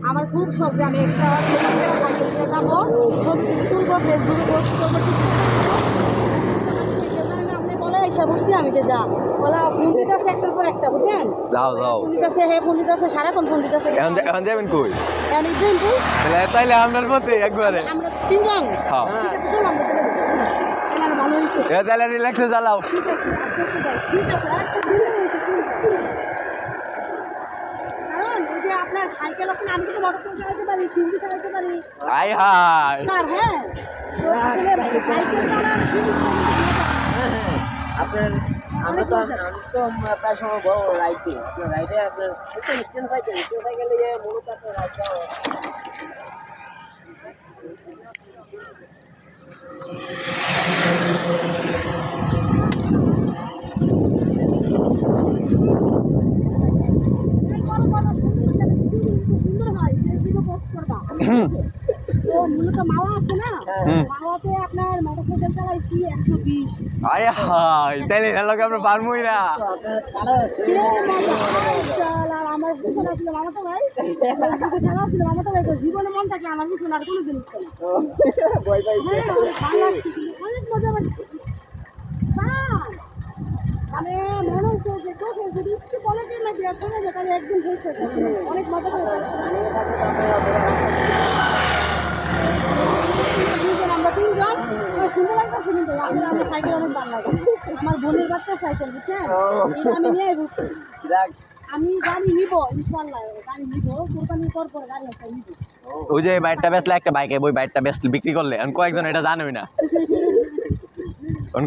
আমার খুব শখ যে আমি একটা সাইকেল নিয়ে যাবো, ছবি তুলবো, ফেসবুকে পোস্ট করবো। আপনি বলে এসে বসছি আমি যে যা বলা ফোন দিতেছে একটার পর একটা, বুঝছেন? ফোন দিতেছে, হ্যাঁ ফোন দিতেছে, সারাক্ষণ ফোন দিতেছে। এখন যাবেন কই? এখন ইভেন্ট তাইলে আপনার মতে একবারে আমরা তিনজন। হ্যাঁ। ঠিক আছে, চলো আমরা চলে যাবো। তাহলে ভালো হয়েছে। তাহলে রিল্যাক্সে চালাও। ঠিক আছে, ঠিক আছে, একটা দিন হয়েছে। কারণ এই যে আপনার সাইকেল আছে না, আমি কিন্তু মোটরসাইকেল চালাতে পারি, সিএনজি চালাতে পারি। আয় হায় আর হ্যাঁ, তো আসলে সাইকেল চালান আপনার আমি তো প্রায় সময় বড় রাইডে আপনার রাইডে আপনার স্ট্যান্ড সাইকেলে মূলত আপনার রাইড সুন্দর হয়, ফেসবুকে পোস্ট করবা। তো মূলত মাওয়া আছে না, মাওয়াতে আপনার মোটরসাইকেল চালাইছি 120। আয় হায় তাইলে এলাকা আমরা পারবই না। আর আমার পিছনে আসলে মামাতো ভাই, খেলা ছিল মামাতো ভাই, জীবনে মন থাকে আমার পিছনে আর কোনো জিনিস না। অনেক মজা পাচ্ছি, মানে মনে হচ্ছে যে চোখে যদি একটু কলেজে না দিয়ে চলে যায় তাহলে একদিন হয়েছে। অনেক মজা করে আমরা তিনজন সুন্দর লাগতেছে, কিন্তু আমার সাইকেল অনেক ভালো লাগে। আমার বোনের বাচ্চা সাইকেল, বুঝছেন? আমি নিয়ে বুঝছি, আমি গাড়ি নিবো ইনশাল্লাহ, গাড়ি নিবো কোরবানির পর গাড়ি একটা নিবো। ওই যে বাইকটা বেচলে একটা বাইকে, ওই বাইকটা বেচলে বিক্রি করলে কয়েকজন এটা জানোই না,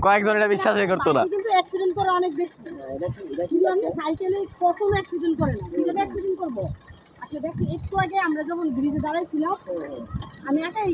কয়েকজন এটা বিশ্বাসই করতো না। কিন্তু অ্যাক্সিডেন্ট করে অনেক বেশি, আমি সাইকেলে কখনো অ্যাক্সিডেন্ট করে না, কিভাবে অ্যাক্সিডেন্ট করবো? আসলে দেখছি একটু আগে আমরা যখন ব্রিজে দাঁড়াইছিলাম, আমি একাই